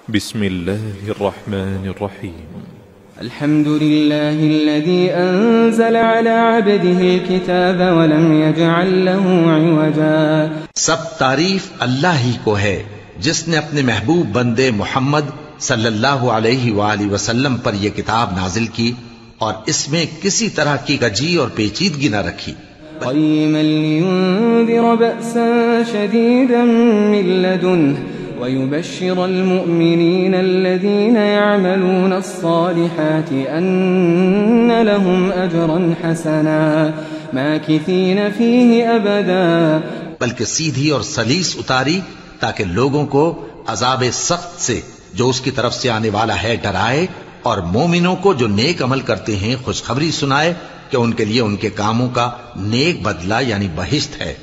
بسم الله الرحمن الرحيم. الحمد لله الذي أنزل على عبده الكتاب ولم يجعل له عوجا. سب تعریف اللہ ہی کو ہے جس نے اپنے محبوب بندے محمد صلی اللہ علیہ وآلہ وسلم پر یہ کتاب نازل کی اور اس میں کسی طرح کی کجی اور پیچیدگی نہ رکھی. قيما لينذر بأسا شديدا من لدنه ويبشر المؤمنين الذين يعملون الصالحات أن لهم أجرا حسنا ماكثين فيه أبدا. بلکہ سیدھی اور سلیس اتاری تاکہ لوگوں کو عذاب سخت سے جو اس کی طرف سے آنے والا ہے ڈرائے، اور مومنوں کو جو نیک عمل کرتے ہیں خوشخبری سنائے کہ ان کے لیے ان کے کاموں کا نیک بدلہ یعنی بہشت ہے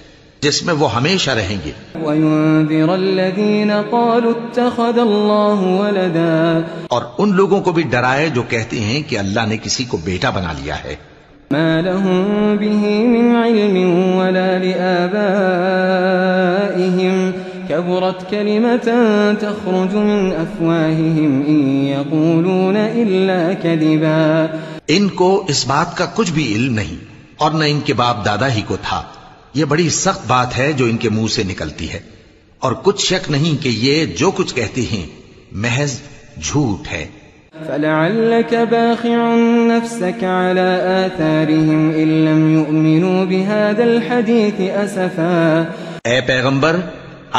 جس میں وہ ہمیشہ رہیں گے. وَيُنذِرَ الَّذِينَ قَالُوا اتَّخَذَ اللَّهُ وَلَدًا، اور ان لوگوں کو بھی ڈرائے جو کہتے ہیں کہ اللہ نے کسی کو بیٹا بنا لیا ہے. مَا لَهُم بِهِ مِنْ عِلْمٍ وَلَا لِآبَائِهِمْ كَبُرَتْ كَلِمَةً تَخْرُجُ مِنْ أَفْوَاهِهِمْ إِنْ يَقُولُونَ إِلَّا كَذِبًا. ان کو اس بات کا کچھ بھی علم نہیں اور نہ ان کے باپ دادا ہی کو تھا. یہ بڑی سخت بات ہے جو ان کے منہ سے نکلتی ہے، اور کچھ شک نہیں کہ یہ جو کچھ کہتے ہیں محض جھوٹ ہے. فَلَعَلَّكَ بَاخِعٌ نَفْسَكَ عَلَىٰ آثَارِهِمْ إِن لَّمْ يُؤْمِنُوا بِهَٰذَا الْحَدِيثِ أَسَفًا. اے پیغمبر،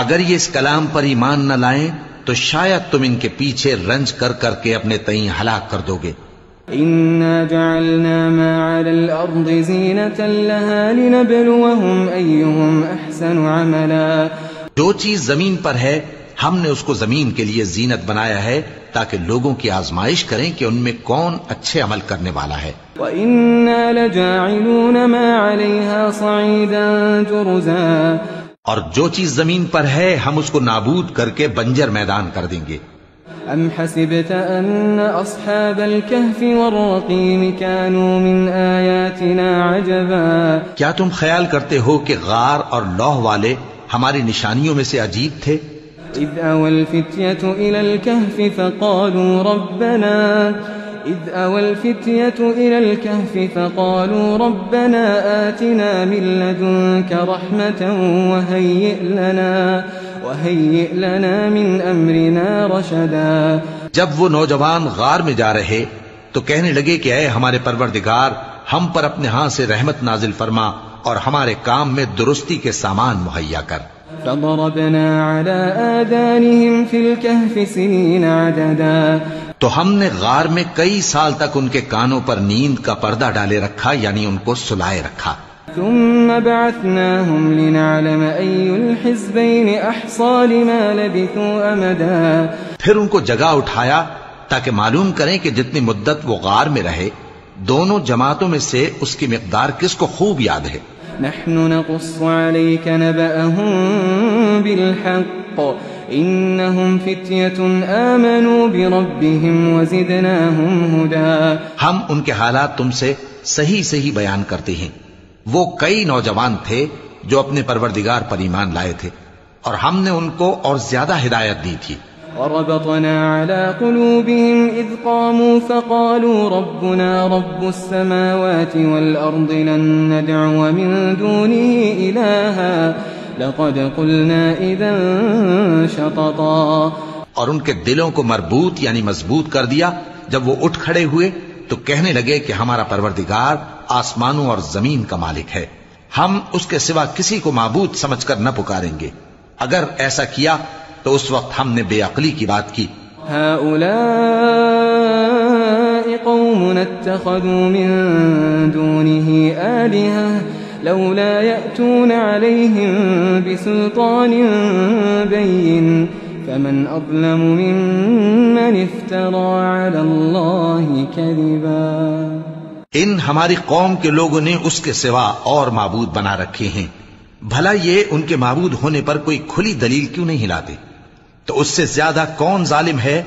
اگر یہ اس کلام پر ایمان نہ لائیں تو شاید تم ان کے پیچھے رنج کر کر کے اپنے تئیں ہلاک کر دو گے. إِنَّا جَعَلْنَا مَا عَلَى الْأَرْضِ زِينَةً لَهَا لِنَبْلُوَهُمْ أَيُّهُمْ أَحْسَنُ عَمَلًا. جو چیز زمین پر ہے ہم نے اس کو زمین کے لیے زینت بنایا ہے تاکہ لوگوں کی آزمائش کریں کہ ان میں کون اچھے عمل کرنے والا ہے. وَإِنَّا لَجَاعِلُونَ مَا عَلَيْهَا صَعِيدًا جُرُزًا. اور جو چیز زمین پر ہے ہم اس کو نابود کر کے بنجر میدان کر دیں گے. أَمْ حَسِبْتَ أَنَّ أَصْحَابَ الْكَهْفِ وَالرَّقِيمِ كَانُوا مِنْ آيَاتِنَا عَجَبًا. کیا تم خیال کرتے ہو کہ غار اور لوح والے ہماری نشانیوں میں سے عجیب تھے؟ إِذْ أَوَى الْفِتْيَةُ إِلَى الْكَهْفِ فَقَالُوا رَبَّنَا آتِنَا مِن لَّدُنكَ رَحْمَةً وَهَيِّئْ لَنَا مِنْ أَمْرِنَا رَشَدًا. جب وہ نوجوان غار میں جا رہے تو کہنے لگے کہ اے ہمارے پروردگار، ہم پر اپنے ہاں سے رحمت نازل فرما اور ہمارے کام میں درستی کے سامان مہیا کر. فَضَرَبْنَا عَلَىٰ آذَانِهِمْ فِي الْكَهْفِ سِنِينَ عَدَدًا. تو ہم نے غار میں کئی سال تک ان کے کانوں پر نیند کا پردہ ڈالے رکھا، یعنی ان کو سلائے رکھا. ثم بعثناهم لنعلم أي الحزبين أحصى لما لبثوا أمدا. پھر ان کو جگہ اٹھایا تاکہ معلوم کریں کہ جتنی مدت وہ غار میں رہے دونوں جماعتوں میں سے اس کی مقدار کس کو خوب یاد ہے. نحن نقص عليك نبأهم بالحق إنهم فتية آمنوا بربهم وزدناهم هدى. ہم ان کے حالات تم سے صحیح صحیح بیان کرتے ہیں. وہ کئی نوجوان تھے جو اپنے پروردگار پر ایمان لائے تھے اور ہم نے ان کو اور زیادہ ہدایت دی تھی. وربطنا على قلوبهم إذ قاموا فقالوا ربنا رب السماوات والأرض لن ندعو من دونه إلها لقد قلنا إذا شططا. اور ان کے دلوں کو مربوط یعنی مضبوط کر دیا. جب وہ اٹھ کھڑے ہوئے تو کہنے لگے کہ ہمارا پروردگار آسمانوں اور زمین کا مالک ہے، ہم اس کے سوا کسی کو معبود سمجھ کر نہ پکاریں گے. اگر ایسا کیا تو اس وقت ہم نے بے عقلی کی بات کی. هؤلاء قوم اتخذوا من دونه آلهة لولا يأتون عليهم بسلطان بين فمن أظلم ممن افترى على الله كذبا. ان ہماری قوم کے لوگوں نے اس کے سوا اور معبود بنا رکھے ہیں، بھلا یہ ان کے معبود ہونے پر کوئی کھلی دلیل کیوں نہیں لاتے؟ تو اس سے زیادہ کون ظالم ہے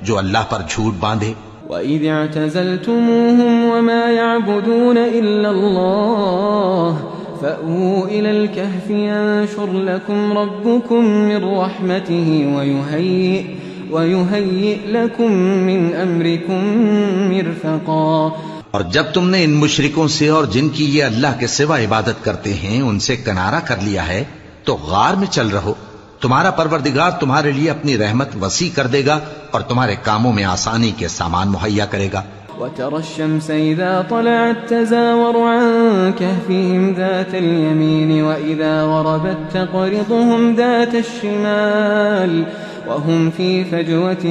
جو اللہ پر جھوٹ باندھے؟ وَإِذِ اعْتَزَلْتُمُوهُمْ وَمَا يَعْبُدُونَ إِلَّا اللَّهَ فَأْوُوا إِلَى الْكَهْفِ يَنشُرْ لَكُمْ رَبُّكُمْ مِنْ رَحْمَتِهِ ويهيئ لكم من أمركم مرفقا۔ اور جب تم نے ان مشرکوں سے اور جن کی یہ اللہ کے سوا عبادت کرتے ہیں ان سے کنارہ کر لیا ہے تو غار میں چل رہو، تمہارا پروردگار تمہارے لیے اپنی رحمت وسیع کر دے گا اور تمہارے کاموں میں آسانی کے سامان مہیا کرے گا۔ وترى الشمس إذا طلعت تزاور عن كهفهم ذات اليمين وإذا غربت تقرضهم ذات الشمال وهم في فجوة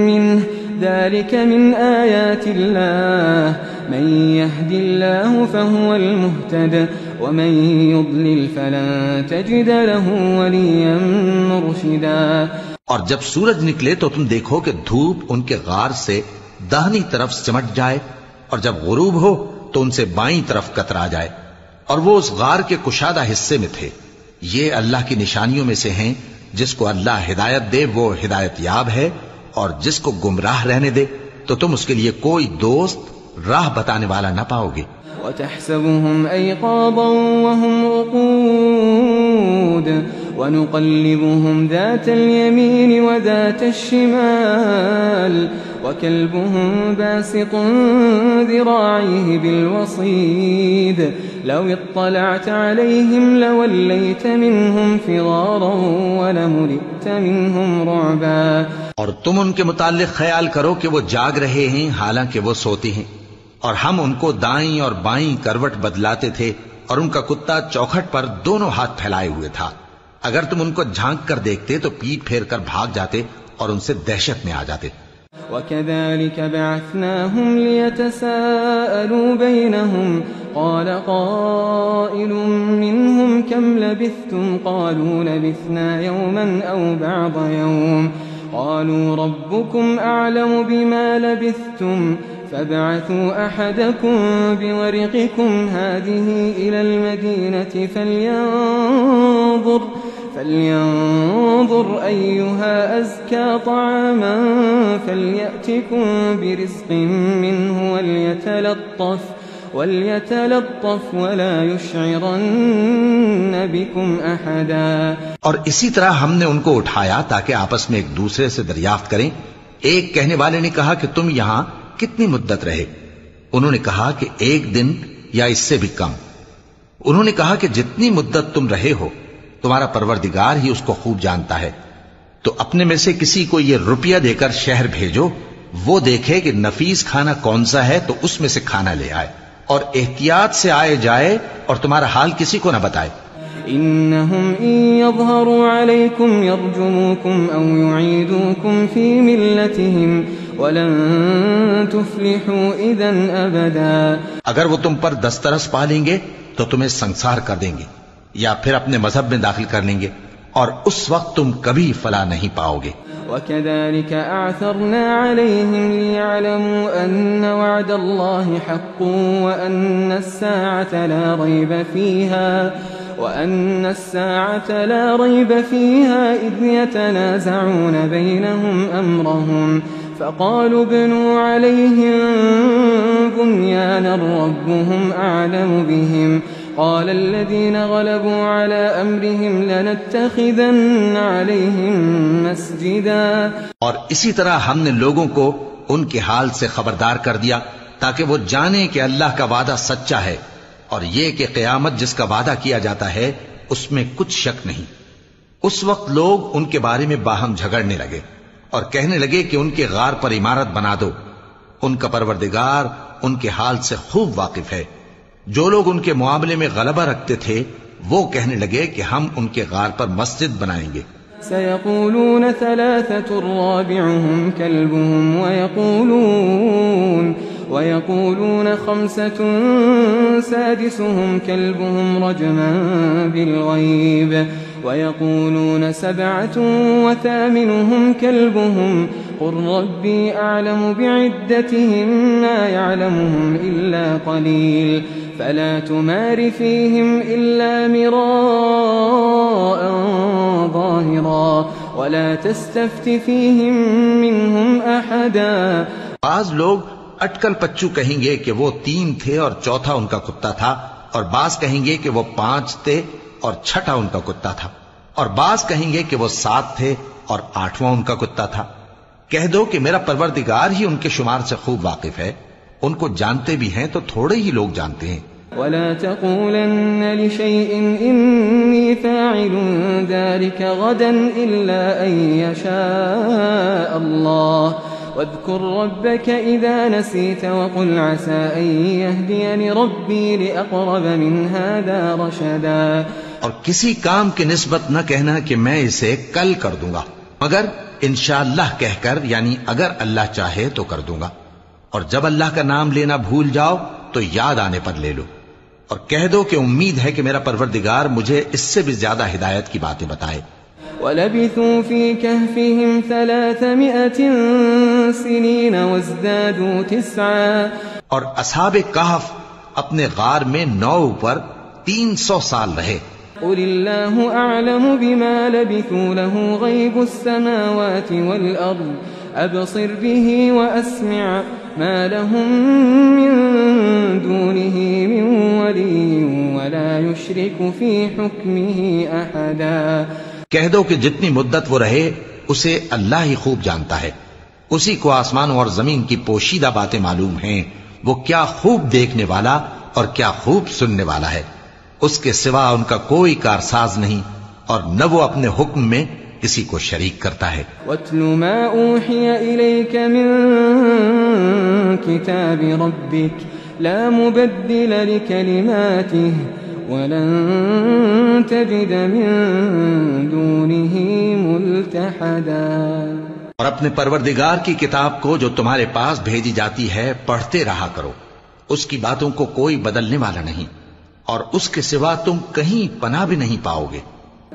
منه ذلك من آيات الله من يهد الله فهو المهتد ومن يضلل فلن تجد له وليا مرشدا۔ اور جب سورج نکلے تو تم دیکھو کہ دھوپ ان کے غار سے داہنی طرف سمٹ جائے اور جب غروب ہو تو ان سے بائیں طرف کترا جائے، اور وہ اس غار کے کشادہ حصے میں تھے۔ یہ اللہ کی نشانیوں میں سے ہیں، جس کو اللہ ہدایت دے وہ ہدایت یاب ہے، اور جس کو گمراہ رہنے دے تو تم اس کے لیے کوئی دوست راہ بتانے والا نہ پاؤ گے۔ وتحسبهم أيقاظا وهم رقود ونقلبهم ذات اليمين وذات الشمال وكلبهم باسط ذراعيه بالوصيد لو اطلعت عليهم لوليت منهم فرارا ولملئت منهم رعبا۔ اور تم ان کے متعلق خیال کرو کہ وہ جاگ رہے ہیں حالانکہ وہ سوتے ہیں، اور ہم ان کو دائیں اور بائیں کروٹ بدلاتے تھے، اور ان کا کتا چوکھٹ پر دونوں ہاتھ پھیلائے ہوئے تھا۔ اگر تم ان کو جھانک کر دیکھتے تو پیٹ پھیر کر بھاگ جاتے اور ان سے دہشت میں آ جاتے۔ وَكَذَلِكَ بَعَثْنَاهُمْ لِيَتَسَاءَلُوا بَيْنَهُمْ قَالَ قَائِلٌ مِّنْهُمْ كَمْ لَبِثْتُمْ قَالُوا لَبِثْنَا يَوْمًا أَوْ بَعْضَ يَوْمٍ قَالُوا رَبُّكُمْ أَعْلَمُ بِمَا لَبِثْتُمْ فابعثوا أحدكم بورقكم هذه إلى المدينة فلينظر أيها أزكى طعاما فليأتكم برزق منه وليتلطف ولا يشعرن بكم أحدا۔ اور اسی طرح ہم نے ان کو اٹھایا تاکہ آپس میں ایک دوسرے سے دریافت کریں۔ ایک کہنے والے نے کہا کہ تم یہاں کتنی مدت رہے؟ انہوں نے کہا کہ 1 دن یا اس سے بھی کم۔ انہوں نے کہا کہ جتنی مدت تم رہے ہو تمہارا پروردگار ہی اس کو خوب جانتا ہے، تو اپنے میں سے کسی کو یہ روپیہ دے کر شہر بھیجو، وہ دیکھے کہ نفیس کھانا کون سا ہے تو اس میں سے کھانا لے آئے، اور احتیاط سے آئے جائے اور تمہارا حال کسی کو نہ بتائے۔ إنهم إن يظهروا عليكم يرجموكم أو يعيدوكم في ملتهم ولن تفلحوا إذا أبدا۔ اگر وہ تم پر دسترس پا لیں گے تو تمہیں سنسار کر دیں گے یا پھر اپنے مذہب میں داخل کر لیں گے، اور اس وقت تم کبھی فلاح نہیں پاؤ گے۔ وكذلك أعثرنا عليهم ليعلموا أن وعد الله حق وأن الساعة لا ريب فيها إذ يتنازعون بينهم أمرهم فقالوا ابنوا عليهم بنيانا ربهم أعلم بهم قال الذين غلبوا على أمرهم لنتخذن عليهم مسجدا۔ اور اسی طرح ہم نے لوگوں کو ان کے حال سے خبردار کر دیا تاکہ وہ جانیں کہ اللہ کا وعدہ سچا ہے، اور یہ کہ قیامت جس کا وعدہ کیا جاتا ہے اس میں کچھ شک نہیں۔ اس وقت لوگ ان کے بارے میں باہم جھگڑنے لگے اور کہنے لگے کہ ان کے غار پر عمارت بنا دو۔ ان کا پروردگار ان کے حال سے خوب واقف ہے۔ جو لوگ ان کے معاملے میں غلبہ رکھتے تھے وہ کہنے لگے کہ ہم ان کے غار پر مسجد بنائیں گے۔ سيقولون 3 رابعهم كلبهم ويقولون 5 سادسهم كلبهم رجما بالغيب ويقولون 7 وثامنهم كلبهم قل ربي أعلم بعدتهم ما يعلمهم إلا قليل فلا تمار فيهم إلا مراء ظاهرا ولا تستفت فيهم منهم أحدا۔ بعض لوگ اٹکل پچو کہیں گے کہ وہ 3 تھے اور چوتھا ان کا کتا تھا، اور بعض کہیں گے کہ وہ 5 تھے اور چھٹا ان کا کتا تھا، اور بعض کہیں گے کہ وہ 7 تھے اور 8واں ان کا کتا تھا۔ کہہ دو کہ میرا پروردگار ہی ان کے شمار سے خوب واقف ہے، ان کو جانتے بھی ہیں تو تھوڑے ہی لوگ جانتے ہیں۔ ولا تقولن لشيء إني فاعل ذلك غدا إلا أن يشاء الله واذكر ربك إذا نسيت وقل عسى أن يهديني ربي لأقرب من هذا رشدا۔ اور کسی کام کی نسبت نہ کہنا کہ میں اسے کل کر دوں گا، مگر انشاءاللہ کہہ کر، یعنی اگر اللہ چاہے تو کر دوں گا، اور جب اللہ کا نام لینا بھول جاؤ تو یاد آنے پر لے لو، اور کہہ دو کہ امید ہے کہ میرا پروردگار مجھے اس سے بھی زیادہ ہدایت کی باتیں بتائے۔ وَلَبِثُوا فِي كَهْفِهِمْ 300 سِنِينَ وَازْدَادُوا 9۔ اور اصحاب کہف اپنے غار میں 9 پر 300 سال رہے۔ قُلِ اللَّهُ أَعْلَمُ بِمَا لَبِثُوا لَهُ غَيْبُ السَّمَاوَاتِ وَالْأَرْضِ أَبْصِرْ بِهِ وَأَسْمِعْ مَا لَهُم مِّن دُونِهِ مِن وَلِيٍّ وَلَا يُشْرِكُ فِي حُكْمِهِ أَحَدًا۔ کہہ دو کہ جتنی مدت وہ رہے اسے اللہ ہی خوب جانتا ہے، اسی کو آسمانوں اور زمین کی پوشیدہ باتیں معلوم ہیں، وہ کیا خوب دیکھنے والا اور کیا خوب سننے والا ہے، اس کے سوا ان کا کوئی کارساز نہیں، اور نہ وہ اپنے حکم میں کسی کو شریک کرتا ہے۔ وَاتْلُ مَا أُوحِيَ إِلَيْكَ مِن كِتَابِ رَبِّكَ لَا مُبَدِّلَ لِكَلِمَاتِهِ وَلَن تَجِدَ مِن دُونِهِ مُلْتَحَدًا۔ اور اپنے پروردگار کی کتاب کو جو تمہارے پاس بھیجی جاتی ہے پڑھتے رہا کرو، اس کی باتوں کو کوئی بدلنے والا نہیں، اور اس کے سوا تم کہیں پناہ بھی نہیں پاؤ گے۔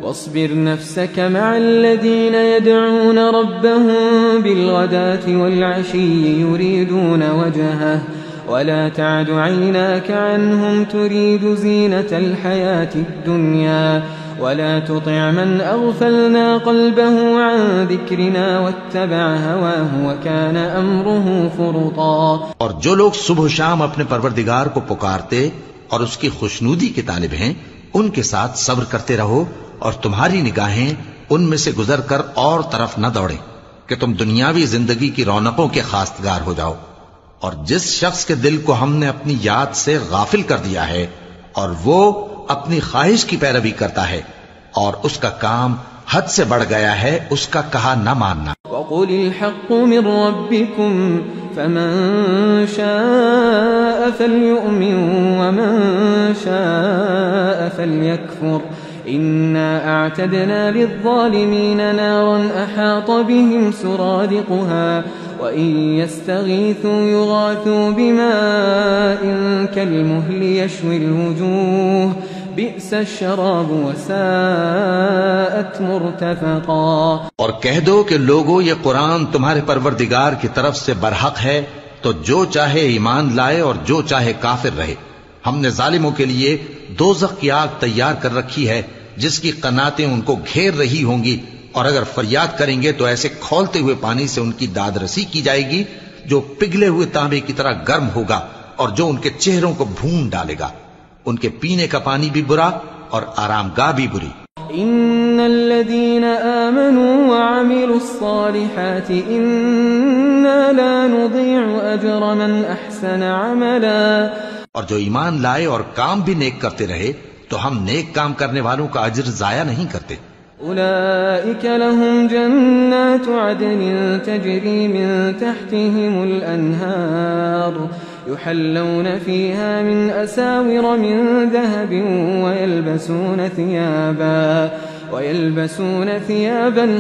واصبر نفسك مع الذين يدعون ربهم بالغداة والعشي يريدون وجهه ولا تعد عيناك عنهم تريد زينة الحياة الدنيا ولا تطع من أغفلنا قلبه عن ذكرنا واتبع هواه وكان أمره فرطا۔ اور جو لوگ صبح و شام اپنے پروردگار کو پکارتے اور اس کی خوشنودی کے طالب ہیں، ان کے ساتھ صبر کرتے رہو، اور تمہاری نگاہیں ان میں سے گزر کر اور طرف نہ دوڑیں کہ تم دنیاوی زندگی کی رونقوں کے خواستگار ہو جاؤ۔ اور جس شخص کے دل کو ہم نے اپنی یاد سے غافل کر دیا ہے اور وہ اپنی خواہش کی پیروی کرتا ہے اور اس کا کام حد سے بڑھ گیا ہے، اس کا کہا نہ ماننا۔ وَقُلِ الْحَقُّ مِن رَّبِّكُمْ فَمَن شَاءَ فَلْيُؤْمِن وَمَن شَاءَ فَلْيَكْفُرْ إِنَّا أَعْتَدْنَا لِلظَّالِمِينَ نَارًا أَحَاطَ بِهِمْ سُرَادِقُهَا وَإِن يَسْتَغِيثُوا يُغَاثُوا بِمَاءٍ كَالْمُهْلِ يَشْوِي الْوُجُوهَ بِئْسَ الشَّرَابُ وَسَاءَتْ مُرْتَفَقًا۔ اور کہہ دو کہ لوگو یہ قرآن تمہارے پروردگار کی طرف سے برحق ہے، تو جو چاہے ایمان لائے اور جو چاہے کافر رہے۔ ہم نے ظالموں کے لیے دوزخ کی آگ تیار کر رکھی ہے جس کی قناتیں ان کو گھیر رہی ہوں گی، اور اگر فریاد کریں گے تو ایسے کھولتے ہوئے پانی سے ان کی داد رسی کی جائے گی جو پگھلے ہوئے تانبے کی طرح گرم ہوگا اور جو ان کے چہروں کو بھون ڈالے گا۔ ان کے پینے کا پانی بھی برا اور آرام گاہ بھی بری۔ ان الذين آمنوا وعملوا الصالحات انا لا نضيع اجر من احسن عملا۔ اور جو ایمان لائے اور کام بھی نیک کرتے رہے تو ہم نیک کام کرنے والوں کا اجر ضائع نہیں کرتے۔ اولئک لهم جنات عدن تجری من تحتهم الانہار يحلون فيها من أساور من ذهب ويلبسون ثيابا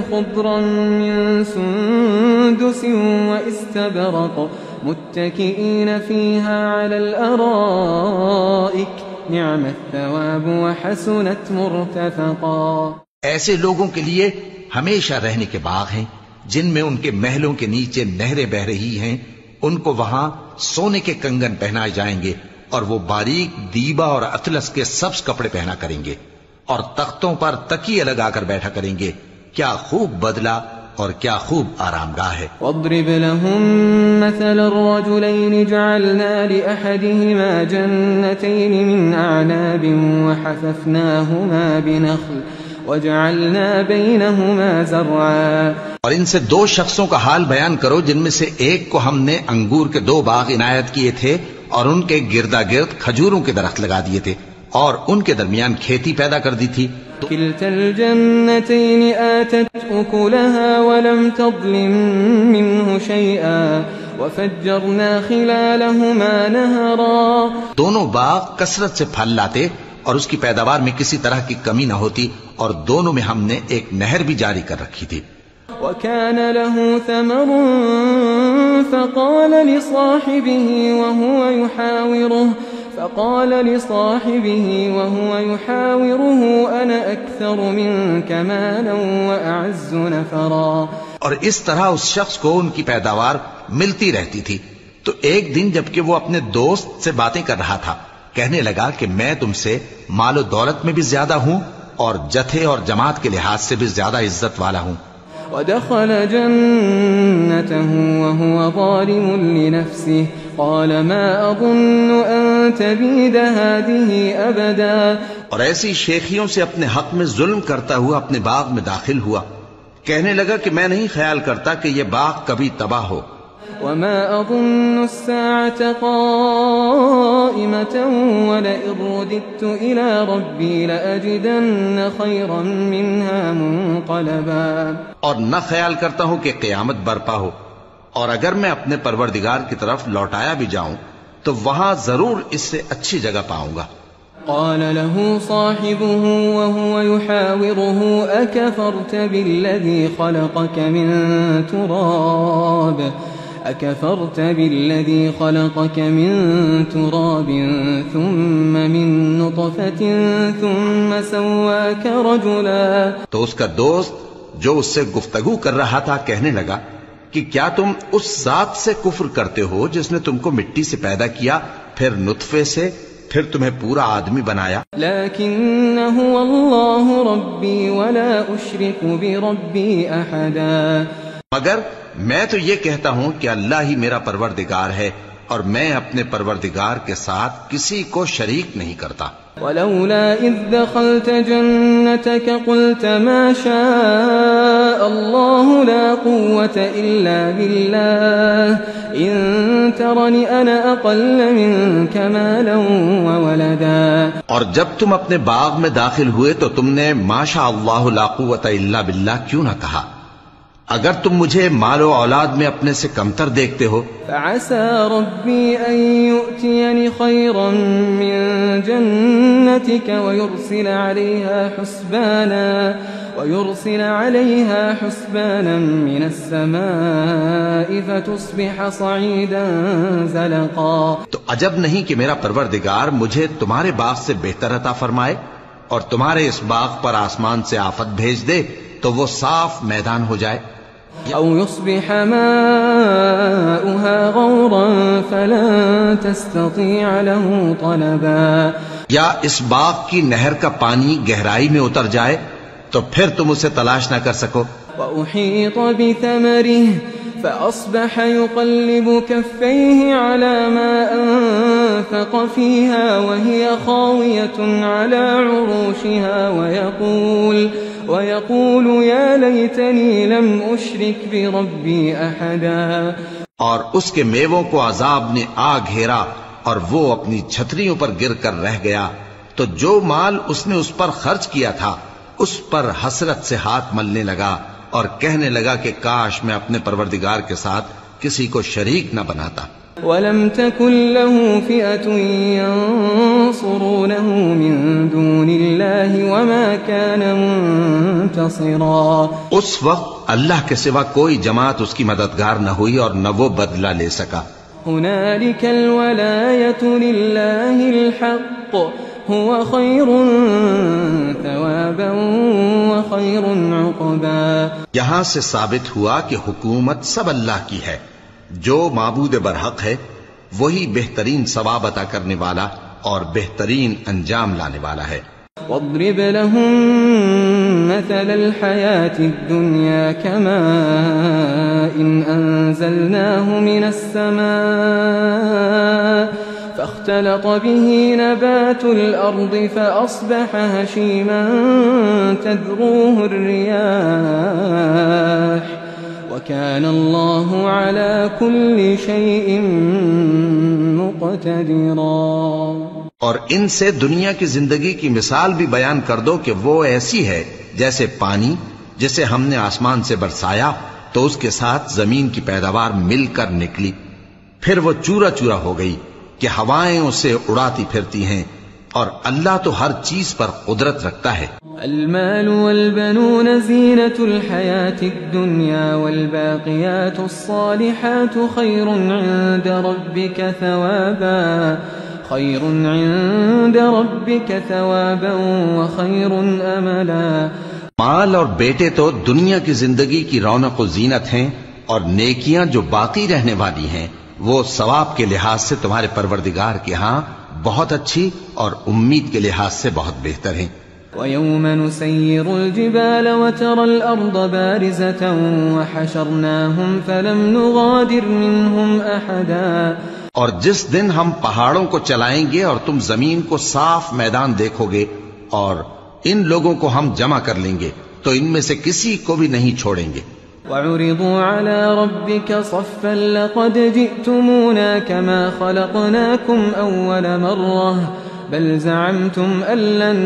خضرا من سندس واستبرق متكئين فيها على الأرائك نعم الثواب وحسنت مرتفقا۔ ایسے لوگوں کے لیے ہمیشہ رہنے کے باغ ہیں جن میں ان کے محلوں کے نیچے نہریں بہ رہی ہیں، ان کو وہاں سونے کے کنگن پہنائے جائیں گے اور وہ باریک دیبا اور اطلس کے سبز کپڑے پہنا کریں گے اور تختوں پر تکیے لگا کر بیٹھا کریں گے۔ کیا خوب بدلہ اور کیا خوب آرام گاہ ہے۔ واضرب لهم مثل الرجلين جعلنا لأحدهما جنتين من أعناب وجعلنا بينهما زرعا اور ان سے 2 شخصوں کا حال بیان کرو جن میں سے ایک کو ہم نے انگور کے 2 باغ عنایت کیے تھے اور ان کے گردا گرد کھجوروں کے درخت لگا دیے تھے اور ان کے درمیان کھیتی پیدا کر دی تھی. كلتا الجنتين آتت أكلها ولم تظلم منه شيئا وفجرنا خلالهما نهرا. دونوں باغ کثرت سے پھل لاتے اور اس کی پیداوار میں کسی طرح کی کمی نہ ہوتی اور دونوں میں ہم نے ایک نہر بھی جاری کر رکھی تھی. وكان له ثمر فقال لصاحبه وهو أنا أكثر منك مالا وأعز نفرا. اور اس طرح اس شخص کو ان کی پیداوار ملتی رہتی تھی تو ایک دن جبکہ وہ اپنے دوست سے باتیں کر رہا تھا کہنے لگا کہ میں تم سے مال و دولت میں بھی زیادہ ہوں اور جتھے اور جماعت کے لحاظ سے بھی زیادہ عزت والا ہوں. ودخل جنته وهو ظالم لنفسه قال ما أظن أن تبيد هذه أبدا. اور ایسی شیخیوں سے اپنے حق میں ظلم کرتا ہوا اپنے باغ میں داخل ہوا کہنے لگا کہ میں نہیں خیال کرتا کہ یہ باغ کبھی تباہ ہو. وما أظن الساعة قائمة ولئن رددت إلى ربي لأجدن خيرا منها منقلبا. اور نہ خیال کرتا ہوں کہ قیامت برپا ہو اور اگر میں اپنے پروردگار کی طرف لوٹایا بھی جاؤں تو وہاں ضرور اس سے اچھی جگہ پاؤں گا. قال له صاحبه وهو يحاوره أكفرت بالذي خلقك من تراب ثم من نطفة ثم سواك رجلا. تو اس کا دوست جو اس سے گفتگو کر رہا تھا کہنے لگا کہ کیا تم اس ذات سے کفر کرتے ہو جس نے تم کو مٹی سے پیدا کیا پھر نطفے سے پھر تمہیں پورا آدمی بنایا. لیکن هو اللہ ربی ولا اشرک بربی احدا. مگر میں تو یہ کہتا ہوں کہ اللہ ہی میرا پروردگار ہے اور میں اپنے پروردگار کے ساتھ کسی کو شریک نہیں کرتا. ولولا اذ دخلت جنتك قلت ما شاء الله لا قوة الا بالله ان ترني انا اقل منك مالا وولدا. اور جب تم اپنے باغ میں داخل ہوئے تو تم نے ما شاء اللہ لا قوة الا باللہ کیوں نہ کہا اگر تم مجھے مال و اولاد میں اپنے سے کمتر دیکھتے ہو. فعسى ربي أن يؤتيني خيرا من جنتك ويرسل عليها حسبانا من السماء فتصبح صعيدا زلقا. تو عجب نہیں کہ میرا پروردگار مجھے تمہارے باغ سے بہتر عطا فرمائے اور تمہارے اس باغ پر آسمان سے آفت بھیج دے تو وہ صاف میدان ہو جائے. أو يصبح ماؤها غورا فلن تستطيع له طلبا. یا اس باغ کی نہر کا پانی گہرائی میں اتر جائے تو پھر تم اسے تلاش نہ کر سکو. وأحيط بثمره فأصبح يقلب كفيه على ما أنفق فيها وهي خاوية على عروشها ويقول يا ليتني لم أشرك بربي أحدا. اور اس کے میووں کو عذاب نے آ گھیرا اور وہ اپنی چھتریوں پر گر کر رہ گیا تو جو مال اس نے اس پر خرچ کیا تھا اس پر حسرت سے ہاتھ ملنے لگا اور کہنے لگا کہ کاش میں اپنے پروردگار کے ساتھ کسی کو شریک نہ بناتا. وَلَمْ تَكُنْ لَهُ فِئَةٌ يَنصُرُونَهُ مِن دُونِ اللَّهِ وَمَا كَانَ مُنتَصِرًا. اس وقت اللہ کے سوا کوئی جماعت اس کی مددگار نہ ہوئی اور نہ وہ بدلہ لے سکا. هُنَالِكَ الْوَلَايَةُ لِلَّهِ الْحَقِّ هُوَ خَيْرٌ ثَوَابًا وَخَيْرٌ عُقْبًا. یہاں سے ثابت ہوا کہ حکومت سب اللہ کی ہے. جو معبود برحق ہے وہی بہترین ثواب عطا کرنے والا اور بہترین انجام لانے والا ہے. واضرب لهم مثل الحياة الدنيا كماء إن أنزلناه من السماء فاختلط به نبات الأرض فأصبح هشيما تذروه الرياح وكان الله على كل شيء مقتدرا۔ اور ان سے دنیا کی زندگی کی مثال بھی بیان کر دو کہ وہ ایسی ہے جیسے پانی جسے ہم نے آسمان سے برسایا تو اس کے ساتھ زمین کی پیداوار مل کر نکلی، پھر وہ چورا چورا ہو گئی کہ ہوائیں اسے اڑاتی پھرتی ہیں، اور اللہ تو ہر چیز پر قدرت رکھتا ہے۔ المال والبنون زینة الحیاة الدنیا والباقیات الصالحات خیر عند ربک ثوابا وخیر املا۔ مال اور بیٹے تو دنیا کی زندگی کی رونق و زینت ہیں، اور نیکیاں جو باقی رہنے والی ہیں وہ ثواب کے لحاظ سے تمہارے پروردگار کے ہاں بہت اچھی اور امید کے لحاظ سے بہت بہتر ہیں۔ وَيَوْمَ نُسَيِّرُ الْجِبَالَ وَتَرَى الْأَرْضَ بَارِزَةً وَحَشَرْنَاهُمْ فَلَمْ نُغَادِرْ مِنْهُمْ أَحَدًا۔ اور جس دن ہم پہاڑوں کو چلائیں گے اور تم زمین کو صاف میدان دیکھو گے اور ان لوگوں کو ہم جمع کر لیں گے تو ان میں سے کسی کو بھی نہیں چھوڑیں گے۔ وَعُرِضُوا عَلَى رَبِّكَ صَفًّا لَقَدْ جِئْتُمُونَا كَمَا خَلَقْنَاكُمْ أَوَّلَ مَرَّةٍ بَلْ زَعَمْتُمْ أَن لَّن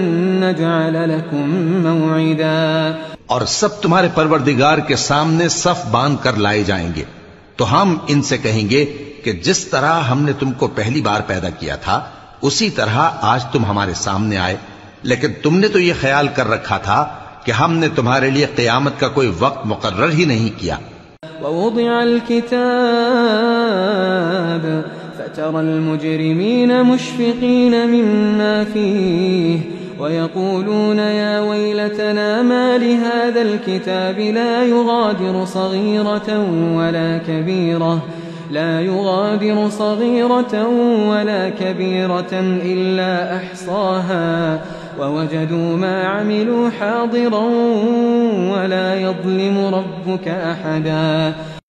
نَّجْعَلَ لَكُم مَّوْعِدًا۔ اور سب تمہارے پروردگار کے سامنے صف باندھ کر لائے جائیں گے تو ہم ان سے کہیں گے کہ جس طرح ہم نے تم کو پہلی بار پیدا کیا تھا اسی طرح آج تم ہمارے سامنے آئے، لیکن تم نے تو یہ خیال کر رکھا تھا کہ ہم نے تمہارے لیے قیامت کا کوئی وقت مقرر ہی نہیں کیا۔ وَوُضِعَ الْكِتَابُ فَتَرَى الْمُجْرِمِينَ مُشْفِقِينَ مِمَّا فِيهِ وَيَقُولُونَ يَا وَيْلَتَنَا مَا لِهَذَا الْكِتَابِ لَا يُغَادِرُ صَغِيرَةً وَلَا كَبِيرَةً إِلَّا أَحْصَاهَا وَوَجَدُوا مَا عَمِلُوا حَاضِرًا وَلَا يَظْلِمُ رَبُّكَ أَحَدًا۔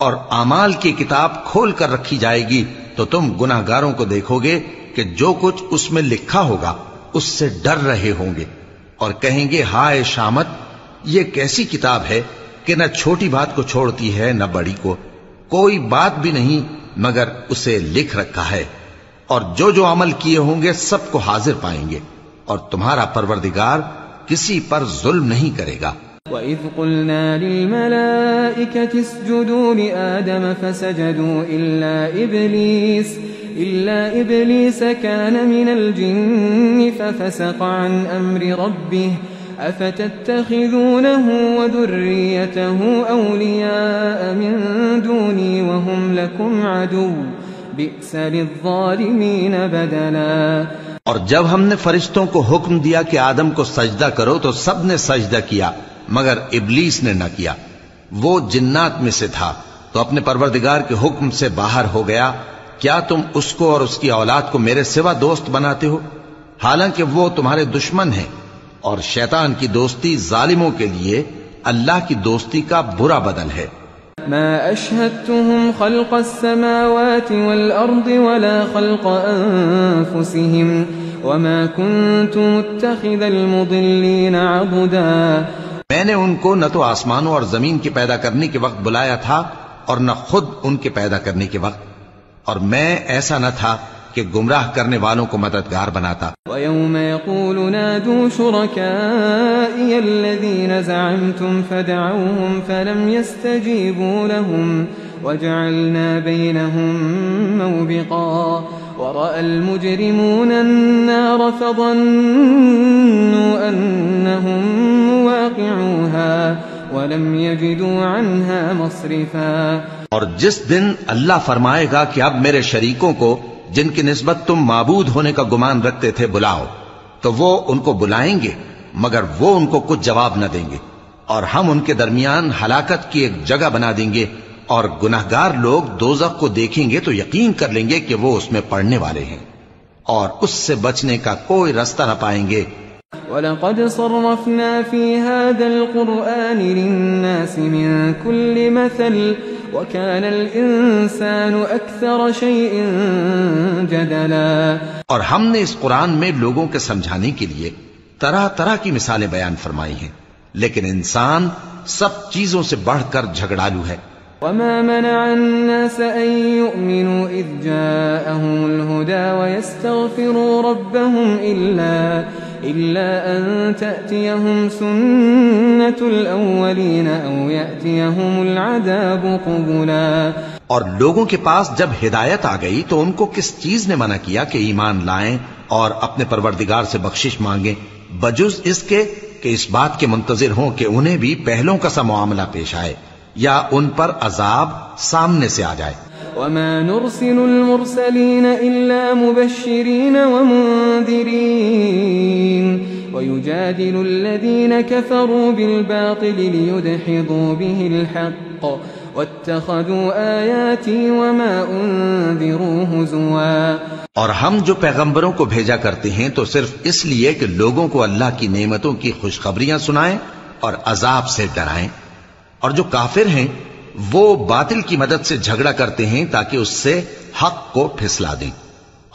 اور اعمال کی کتاب کھول کر رکھی جائے گی تو تم گناہگاروں کو دیکھو گے کہ جو کچھ اس میں لکھا ہوگا اس سے ڈر رہے ہوں گے اور کہیں گے ہائے شامت، یہ کیسی کتاب ہے کہ نہ چھوٹی بات کو چھوڑتی ہے نہ بڑی کو، کوئی بات بھی نہیں مگر اسے لکھ رکھا ہے، اور جو جو عمل کیے ہوں گے سب کو حاضر پائیں گے، اور تمہارا پروردگار کسی پر ظلم نہیں کرے گا۔ وَإِذْ قُلْنَا لِلْمَلَائِكَةِ اسْجُدُوا لِآدَمَ فَسَجَدُوا إِلَّا إِبْلِيسَ كَانَ مِنَ الْجِنِّ فَفَسَقَ عَنْ أَمْرِ رَبِّهِ أَفَتَتَّخِذُونَهُ وَذُرِّيَّتَهُ أَوْلِيَاءَ مِن دُونِي وَهُمْ لَكُمْ عَدُوٌّ بِئْسَ لِلظَّالِمِينَ بَدَلًا۔ اور جب ہم نے فرشتوں کو حکم دیا کہ آدم کو سجدہ کرو تو سب نے سجدہ کیا مگر ابلیس نے نہ کیا، وہ جنات میں سے تھا تو اپنے پروردگار کے حکم سے باہر ہو گیا۔ کیا تم اس کو اور اس کی اولاد کو میرے سوا دوست بناتے ہو، حالانکہ وہ تمہارے دشمن ہیں، اور شیطان کی دوستی ظالموں کے لیے اللہ کی دوستی کا برا بدل ہے۔ ما أشهدتهم خلق السماوات والأرض ولا خلق أنفسهم وما كنت متخذ المضلين عضدا۔ میں نے ان کو نہ تو آسمانوں اور زمین کے پیدا کرنے کے وقت بلایا تھا اور نہ خود ان کے پیدا کرنے کے وقت، اور میں ایسا نہ تھا کہ گمراہ کرنے والوں کو مددگار بناتا۔ وَيَوْمَ يَقُولُ نَادُوا شُرَكَائِيَ الَّذِينَ زَعَمْتُمْ فَدَعَوْهُمْ فَلَمْ يَسْتَجِيبُوا لَهُمْ وَجَعَلْنَا بَيْنَهُمْ مَوْبِقًا وَرَأَى الْمُجْرِمُونَ النَّارَ فَظَنُّوا أَنَّهُمْ مُوَاقِعُوهَا وَلَمْ يَجِدُوا عَنْهَا مَصْرِفًا۔ اور جس دن اللہ فرمائے گا کہ اب میرے شریکوں کو جن کی نسبت تم معبود ہونے کا گمان رکھتے تھے بلاؤ، تو وہ ان کو بلائیں گے مگر وہ ان کو کچھ جواب نہ دیں گے، اور ہم ان کے درمیان ہلاکت کی ایک جگہ بنا دیں گے، اور گناہگار لوگ دوزخ کو دیکھیں گے تو یقین کر لیں گے کہ وہ اس میں پڑنے والے ہیں، اور اس سے بچنے کا کوئی راستہ نہ پائیں گے۔ وَلَقَدْ صَرَّفْنَا فِي هَذَا الْقُرْآنِ لِلنَّاسِ مِنْ كُلِّ مَثَلٍ وكان الإنسان أكثر شيء جدلا. اور ہم نے اس قرآن میں لوگوں کے سمجھانے کے لیے طرح طرح کی مثالیں بیان فرمائی ہیں، لیکن انسان سب چیزوں سے بڑھ کر جھگڑالو ہے. وما منع الناس أن يؤمنوا إذ جاءهم الهدى ويستغفروا ربهم إلا أن تأتيهم سنة الأولين أو يأتيهم العذاب قبلا. اور لوگوں کے پاس جب ہدایت آ گئی تو ان کو کس چیز نے منع کیا کہ ایمان لائیں اور اپنے پروردگار سے بخشش مانگیں، بجز اس کے کہ اس بات کے منتظر ہوں کہ انہیں بھی پہلوں کا سا معاملہ پیش آئے یا ان پر عذاب سامنے سے آ جائے. وما نرسل المرسلين إلا مبشرين ومنذرين ويجادل الذين كفروا بالباطل ليدحضوا به الحق واتخذوا آياتي وما أنذروا هزوا. اور ہم جو پیغمبروں کو بھیجا کرتے ہیں تو صرف اس لیے کہ لوگوں کو اللہ کی نعمتوں کی خوشخبریاں سنائیں اور عذاب سے ڈرائیں، اور جو کافر ہیں وہ باطل کی مدد سے جھگڑا کرتے ہیں تاکہ اس سے حق کو پھسلا دیں،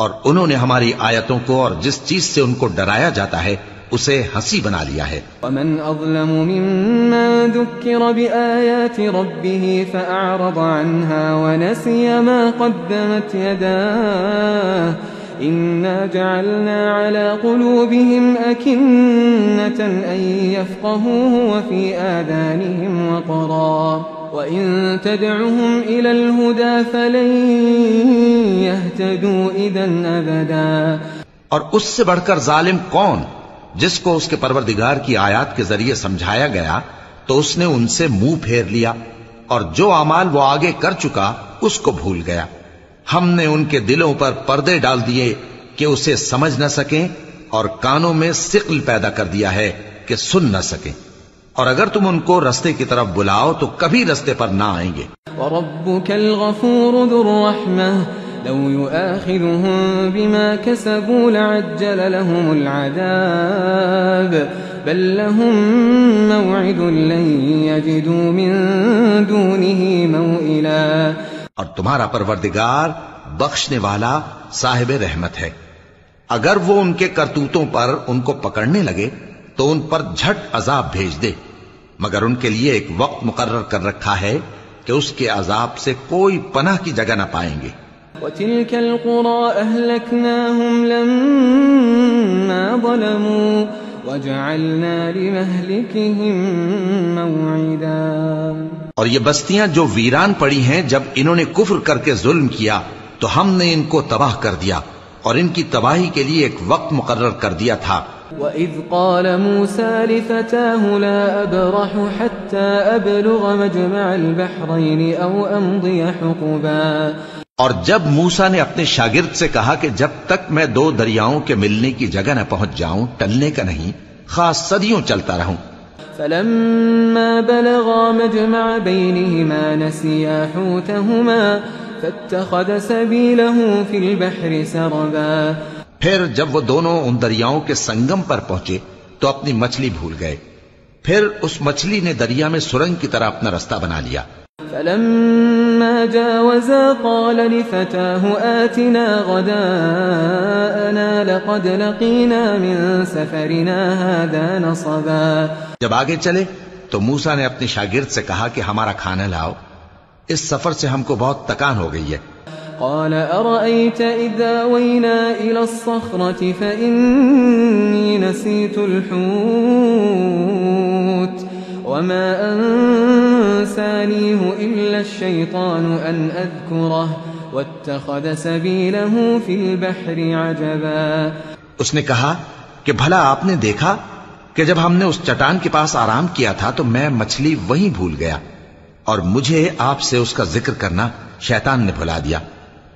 اور انہوں نے ہماری آیتوں کو اور جس چیز سے ان کو ڈرایا جاتا ہے اسے ہنسی بنا لیا ہے. ومن أظلم ممن ذكر بآيات ربه فأعرض عنها ونسي ما قدمت يداه إنا جعلنا على قلوبهم أكنة أن يفقهوه وفي آذانهم وقرا وإن تدعهم إلى الهدى فلن يهتدوا إذا أبدا. اور اس سے بڑھ کر ظالم کون جس کو اس کے پروردگار کی آیات کے ذریعے سمجھایا گیا تو اس نے ان سے منہ پھیر لیا، اور جو اعمال وہ آگے کر چکا اس کو بھول گیا. ہم نے ان کے دلوں پر پردے ڈال دیے کہ اسے سمجھ نہ سکیں، اور کانوں میں ثقل پیدا کر دیا ہے کہ سن نہ سکیں، اور اگر تم ان کو رستے کی طرف بلاؤ تو کبھی رستے پر نہ آئیں گے. وَرَبُّكَ الْغَفُورُ ذُو الرَّحْمَةِ لَوْ يُؤَاخِذُهُم بِمَا كَسَبُوا لَعَجَّلَ لَهُمُ الْعَذَابَ بَل لَّهُم مَّوْعِدٌ لَّن يَجِدُوا مِن دُونِهِ مَوْئِلًا. اور تمہارا پروردگار بخشنے والا صاحب رحمت ہے، اگر وہ ان کے کرتوتوں پر ان کو پکڑنے لگے تو ان پر جھٹ عذاب بھیج دے، مگر ان کے لیے ایک وقت مقرر کر رکھا ہے کہ اس کے عذاب سے کوئی پناہ کی جگہ نہ پائیں گے. وَتِلْكَ الْقُرَىٰ أَهْلَكْنَاهُمْ لَمَّا ظَلَمُوا وَجَعَلْنَا لِمَهْلِكِهِم مَّوْعِدًا. اور یہ بستیاں جو ویران پڑی ہیں جب انہوں نے کفر کر کے ظلم کیا تو ہم نے ان کو تباہ کر دیا اور ان کی تباہی کے لیے ایک وقت مقرر کر دیا تھا. وَإِذْ قَالَ مُوسَىٰ لِفَتَاهُ لَا أَبْرَحُ حَتَّىٰ أَبْلُغَ مَجْمَعَ الْبَحْرَيْنِ أَوْ أَمْضِيَ حُقُبًا. اور جب موسیٰ نے اپنے شاگرد سے کہا کہ جب تک میں دو دریاؤں کے ملنے کی جگہ نہ پہنچ جاؤں ٹلنے کا نہیں، خاص صدیوں چلتا رہوں. فَلَمَّا بَلَغَا مَجْمَعَ بَيْنِهِمَا نَسِيَا حُوتَهُمَا فَاتَّخَذَ سَبِيلَهُ فِي الْبَحْرِ سَرَبًا. پھر جب وہ دونوں ان دریاؤں کے سنگم پر پہنچے تو اپنی مچھلی بھول گئے، پھر اس مچھلی نے دریا میں سرنگ کی طرح اپنا رستہ بنا لیا. فَلَمَّا جَاوَزَا قَالَ لِفَتَاهُ آتِنَا غَدَاءَنَا لَقَدْ لَقِينَا مِن سَفَرِنَا هَٰذَا نَصَبًا. جب آگے چلے تو موسیٰ نے اپنے شاگرد سے کہا کہ ہمارا کھانا لاؤ، اس سفر سے ہم کو بہت تکان ہو گئی ہے. قال أرأيت إذا آوينا إلى الصخرة فإني نسيت الحوت وما أنسانيه إلا الشيطان أن أذكره واتخذ سبيله في البحر عجبا. اس نے کہا کہ بھلا آپ نے دیکھا کہ جب ہم نے اس چٹان کے پاس آرام کیا تھا تو میں مچھلی وہیں بھول گیا، اور مجھے آپ سے اس کا ذکر کرنا شیطان نے بھلا دیا،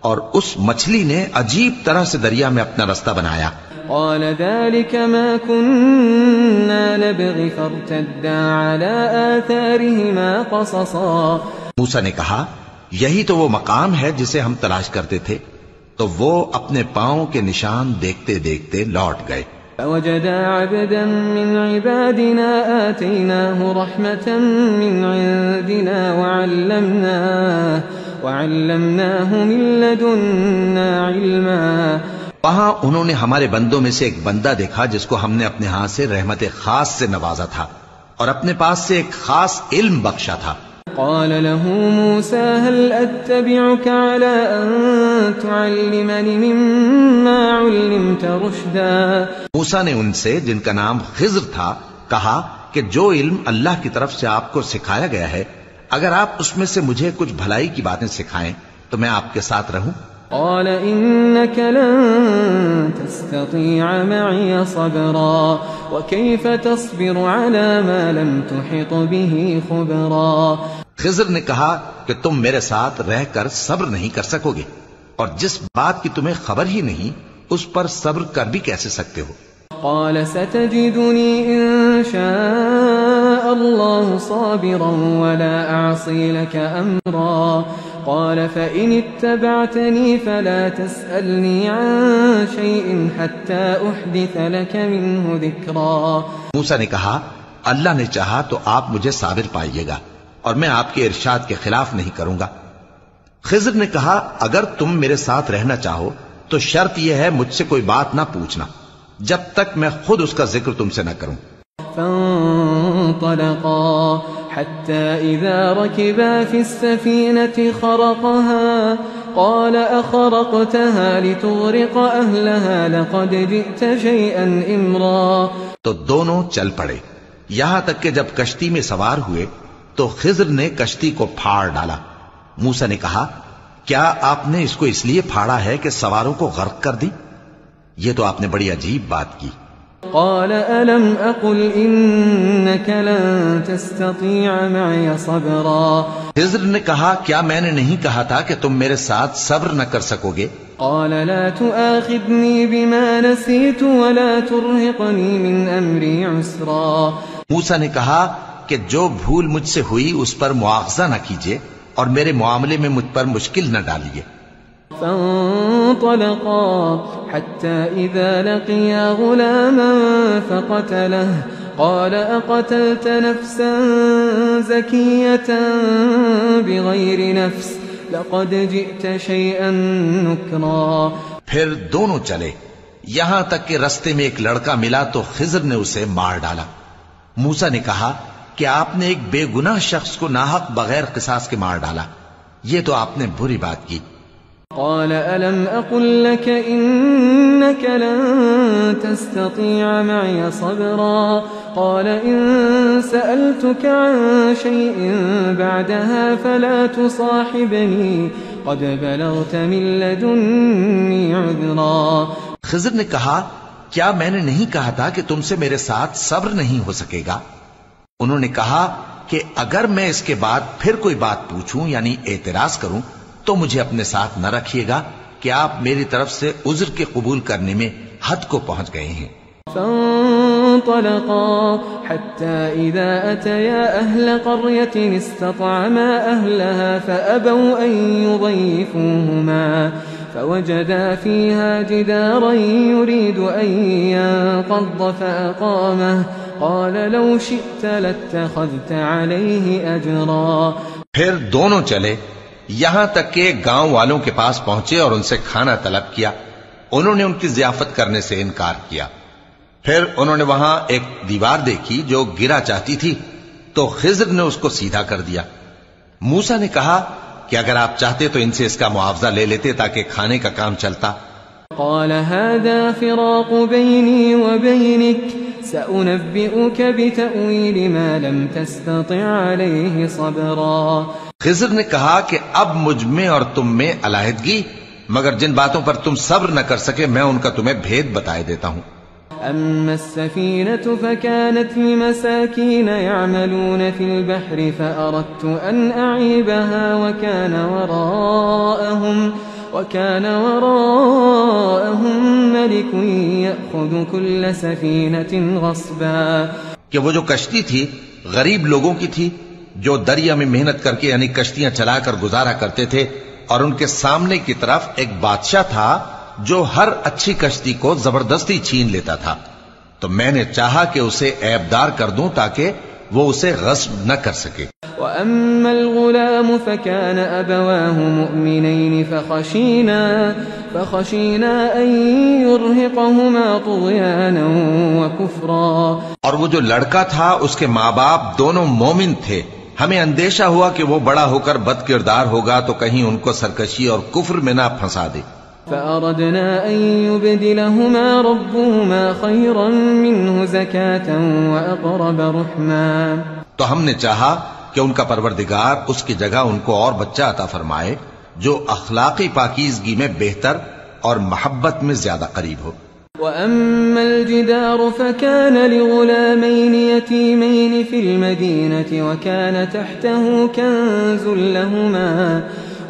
اور اس مچھلی نے عجیب طرح سے دریا میں اپنا رستہ بنایا. قال ذلك ما كنا نبغي فارتدا على آثارهما قصصا. موسیٰ نے کہا یہی تو وہ مقام ہے جسے ہم تلاش کرتے تھے، تو وہ اپنے پاؤں کے نشان دیکھتے دیکھتے لوٹ گئے. فوجدا عبدا من عبادنا آتيناه رحمة من عندنا وعلمناه من لدنا علما. وہاں انہوں نے ہمارے بندوں میں سے ایک بندہ دیکھا جس کو ہم نے اپنے ہاں سے رحمت خاص سے نوازا تھا اور اپنے پاس سے ایک خاص علم بخشا تھا. قال له موسى هل أتبعك على أن تعلمني مما علمت رشدا. موسیٰ نے ان سے جن کا نام خضر تھا کہا کہ جو علم اللہ کی طرف سے آپ کو سکھایا گیا ہے اگر آپ اس میں سے مجھے کچھ بھلائی کی باتیں سکھائیں تو میں آپ کے ساتھ رہوں. قال إنك لن تستطيع معي صبرا وكيف تصبر على ما لم تحط به خبرا. خضر نے کہا کہ تم میرے ساتھ رہ کر صبر نہیں کر سکو گے اور جس بات کی تمہیں خبر ہی نہیں اس پر صبر کر بھی کیسے سکتے ہو. قال ستجدني إن شاء الله صابرا ولا أعصي لك أمرا. قال فإن اتبعتني فلا تسألني عن شيء حتى أحدث لك منه ذكرا. موسیٰ نے کہا اللہ نے چاہا تو آپ مجھے صابر پائیے گا اور میں آپ کے ارشاد کے خلاف نہیں کروں گا. خضر نے کہا اگر تم میرے ساتھ رہنا چاہو تو شرط یہ ہے مجھ سے کوئی بات نہ پوچھنا جب تک میں خود اس کا ذکر تم سے نہ کروں. فانطلقا حتى إذا ركبا في السفينة خرقها قال أخرقتها لتغرق أهلها لقد جئت شيئا إمرا. تو دونوں چل پڑے یہاں تک کہ جب کشتی میں سوار ہوئے تو خضر نے کشتی کو پھاڑ ڈالا. موسیٰ نے کہا کیا آپ نے اس کو اس لیے پھاڑا ہے کہ سواروں کو غرق کر دی؟ یہ تو آپ نے بڑی عجیب بات کی. قال ألم أقل إنك لن تستطيع معي صبرا. خضر نے کہا کیا میں نے نہیں کہا تھا کہ تم میرے ساتھ صبر نہ کر سکو گے؟ قال لا تؤاخذني بما نسيت ولا ترهقني من أمري عسرا. موسیٰ نے کہا کہ جو بھول مجھ سے ہوئی اس پر مواخذہ نہ کیجیے اور میرے معاملے میں مجھ پر مشکل نہ ڈالیے. فانطلقا حتى إذا لقيا غلاما فقتله قال أقتلت نفسا زكية بغير نفس لقد جئت شيئا نكرا. پھر دونوں چلے یہاں تک کہ رستے میں ایک لڑکا ملا تو خضر نے اسے مار ڈالا. موسیٰ نے کہا کہ آپ نے ایک بے گناہ شخص کو ناحق بغیر قصاص کے مار ڈالا یہ تو آپ نے بری بات کی. قال ألم أقل لك إنك لن تستطيع معي صبرا. قال إن سألتك عن شيء بعدها فلا تصاحبني قد بلغت من لدني عذرا. خضر نے کہا کیا میں نے نہیں کہا تھا کہ تم سے میرے ساتھ صبر نہیں ہو سکے گا؟ انہوں نے کہا کہ اگر میں اس کے بعد پھر کوئی بات پوچھوں یعنی اعتراض کروں تو مجھے اپنے ساتھ نہ رکھیے گا کہ آپ میری طرف سے عذر کے قبول کرنے میں حد کو پہنچ گئے ہیں. فانطلقا حتى إذا أتيا أهل قرية استطعما أهلها فأبوا أن يضيفوهما فوجدا فيها جدارا يريد أن ينقض فأقامه قال لو شئت لاتخذت عليه أجرا. پھر دونوں چلے یہاں تک کہ گاؤں والوں کے پاس پہنچے اور ان سے کھانا طلب کیا. انہوں نے ان کی ضیافت کرنے سے انکار کیا. پھر انہوں نے وہاں ایک دیوار دیکھی جو گرا چاہتی تھی تو خضر نے اس کو سیدھا کر دیا. موسیٰ نے کہا کہ اگر آپ چاہتے تو ان سے اس کا معاوضہ لے لیتے تاکہ کھانے کا کام چلتا. قال هذا فراق بيني وبينك سأنبئك بتأويل ما لم تستطع عليه صبرا. خضر نے کہا کہ اب مجھ میں اور تم میں علیحدگی مگر جن باتوں پر تم صبر نہ کر سکے میں ان کا تمہیں بھید بتائے دیتا ہوں. أما السفينة فكانت لمساكين يعملون في البحر فأردت أن أعيبها وكان وراءهم ملك يأخذ كل سفينة غصبا. کہ وہ جو کشتی تھی غریب لوگوں کی تھی جو دریا میں محنت کر کے یعنی کشتیاں چلا کر گزارا کرتے تھے اور ان کے سامنے کی طرف ایک بادشاہ تھا جو ہر اچھی کشتی کو زبردستی چھین لیتا تھا. تو میں نے چاہا کہ اسے عیبدار کر دوں تاکہ وہ اسے غصب نہ کر سکے. وَأَمَّا الْغُلَامُ فَكَانَ أَبَوَاهُ مُؤْمِنَيْنِ فَخَشِينَا أَن يُرْهِقَهُمَا طُغْيَانًا وَكُفْرًا. اور وہ جو لڑکا تھا اس کے ماں باپ دونوں مومن تھے، ہمیں اندیشہ ہوا کہ وہ بڑا ہو کر بد کردار ہوگا تو کہیں ان کو سرکشی اور کفر میں نہ پھنسا دے. فَأَرَدْنَا أَن يُبْدِلَهُمَا رَبُّهُمَا خَيْرًا مِّنْهُ زَكَاةً وَأَقْرَبَ رُحْمًا. تو ہم نے چاہا کہ ان کا پروردگار اس کی جگہ ان کو اور بچہ عطا فرمائے جو اخلاقی پاکیزگی میں بہتر اور محبت میں زیادہ قریب ہو. وَأَمَّا الْجِدَارُ فَكَانَ لِغُلَامَيْنِ يَتِيمَيْنِ فِي الْمَدِينَةِ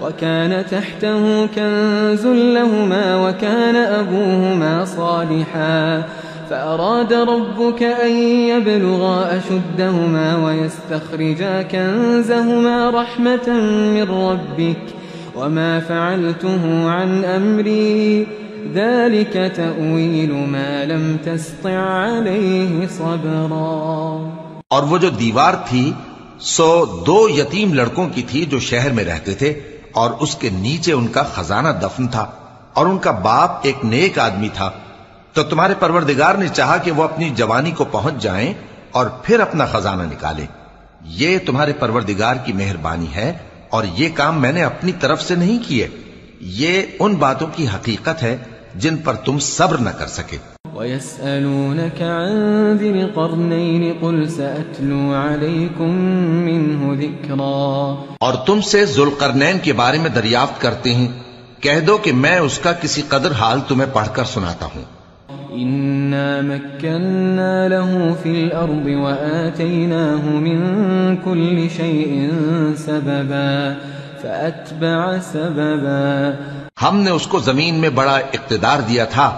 وكان تحته كنز لهما وكان أبوهما صالحا فأراد ربك أن يبلغا أشدهما ويستخرجا كنزهما رحمة من ربك وما فعلته عن أمري ذلك تأويل ما لم تستطع عليه صبرا. اور وہ جو دیوار تھی سو 2 یتیم لڑکوں کی تھی جو شہر میں رہتے تھے، اور اس کے نیچے ان کا خزانہ دفن تھا، اور ان کا باپ ایک نیک آدمی تھا. تو تمہارے پروردگار نے چاہا کہ وہ اپنی جوانی کو پہنچ جائیں اور پھر اپنا خزانہ نکالیں. یہ تمہارے پروردگار کی مہربانی ہے، اور یہ کام میں نے اپنی طرف سے نہیں کیے. یہ ان باتوں کی حقیقت ہے جن پر تم صبر نہ کر سکے. وَيَسْأَلُونَكَ عَن ذِي الْقَرْنَيْنِ قُلْ سَأَتْلُو عَلَيْكُمْ مِنْهُ ذِكْرًا. اور تم سے ذوالقرنین کے بارے میں دریافت کرتے ہیں، کہہ دو کہ میں اس کا کسی قدر حال تمہیں پڑھ کر سناتا ہوں. إِنَّا مَكَّنَّا لَهُ فِي الْأَرْضِ وَآتَيْنَاهُ مِنْ كُلِّ شَيْءٍ سَبَبًا فَأَتْبَعَ سَبَبًا. ہم نے اس کو زمین میں بڑا اقتدار دیا تھا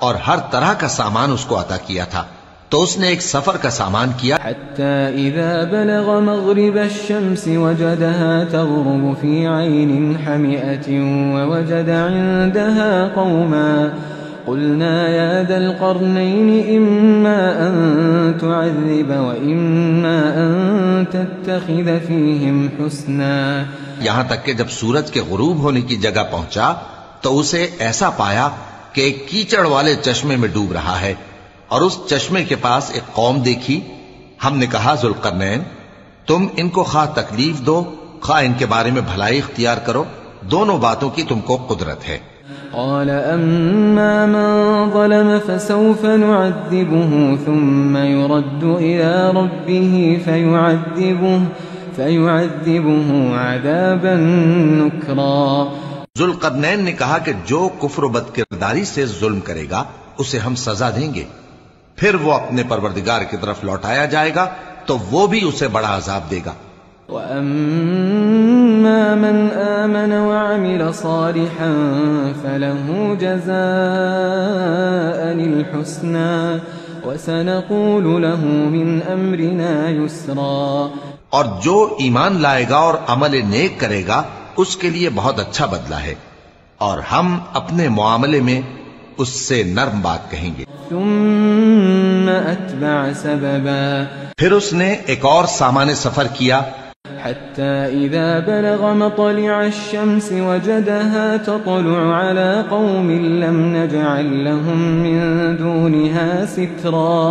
اور ہر طرح کا سامان اس کو عطا کیا تھا، تو اس نے ایک سفر کا سامان کیا. حتى إذا بلغ مغرب الشمس وجدها تغرب في عين حمئة ووجد عندها قوما قلنا يا ذا القرنين إما أن تعذب وإما أن تتخذ فيهم حسنا. یہاں تک کہ جب سورج کے غروب ہونے کی جگہ پہنچا تو اسے ایسا پایا کہ ایک کیچڑ والے چشمے میں ڈوب رہا ہے، اور اس چشمے کے پاس ایک قوم دیکھی. ہم نے کہا ذوالقرنین تم ان کو خواہ تکلیف دو خواہ ان کے بارے میں بھلائی اختیار کرو، دونوں باتوں کی تم کو قدرت ہے. قال أما من ظلم فسوف نعذبه ثم يرد إلى ربه فيعذبه عذابا نكرا. ذوالقرنین نے کہا کہ جو کفر و بد کرداری سے ظلم کرے گا اسے ہم سزا دیں گے، پھر وہ اپنے پروردگار کی طرف لوٹایا جائے گا تو وہ بھی اسے بڑا عذاب دے گا. وَأَمَّا مَنْ آمَنَ وَعَمِلَ صَالِحًا فَلَهُ جَزَاءً الْحُسْنَى وَسَنَقُولُ لَهُ مِنْ أَمْرِنَا يُسْرًا. اور جو ایمان لائے گا اور عمل نیک کرے گا اس کے لیے بہت اچھا بدلہ ہے، اور ہم اپنے معاملے میں اس سے نرم بات کہیں گے. ثم أتبع سببا. پھر اس نے ایک اور سامان سفر کیا. حتى إذا بلغ مطلع الشمس وجدها تطلع على قوم لم نجعل لهم من دونها سترا.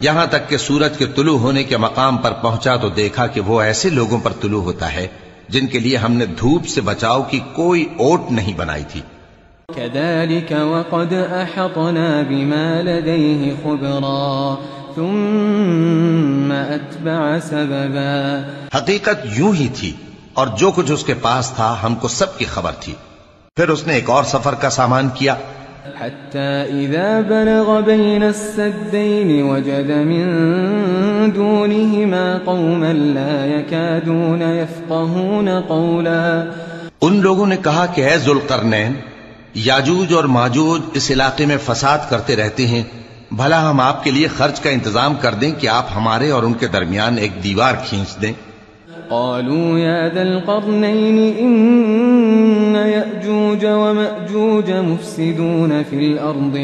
یہاں تک کہ سورج کے طلوع ہونے کے مقام پر پہنچا تو دیکھا کہ وہ ایسے لوگوں پر طلوع ہوتا ہے جن کے لیے ہم نے دھوپ سے بچاؤ کی کوئی اوٹ نہیں بنائی تھی. كذلك وقد أحطنا بما لديه خبرا ثم أتبع سببا. حقیقت یوں ہی تھی، اور جو کچھ اس کے پاس تھا ہم کو سب کی خبر تھی. پھر اس نے ایک اور سفر کا سامان کیا. حتى إذا بلغ بين السدين وجد من دونهما قوما لا يكادون يفقهون قولا. ان لوگوں نے کہا کہ اے ذوالقرنین، یاجوج اور ماجوج اس علاقے میں فساد کرتے رہتے ہیں، بھلا ہم آپ کے لیے خرچ کا انتظام کر دیں کہ آپ ہمارے اور ان کے درمیان ایک دیوار کھینچ دیں. قالوا يا ذا القرنين إن يأجوج ومأجوج مفسدون في الأرض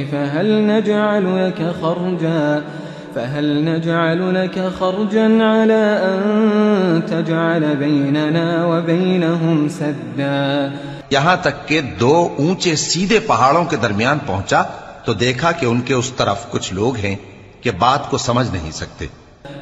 فهل نجعل لك خرجا على أن تجعل بيننا وبينهم سدا؟ یہاں تک کہ دو اونچے سیدھے پہاڑوں کے درمیان پہنچا تو دیکھا کہ ان کے اس طرف کچھ لوگ ہیں کہ بات کو سمجھ نہیں سکتے.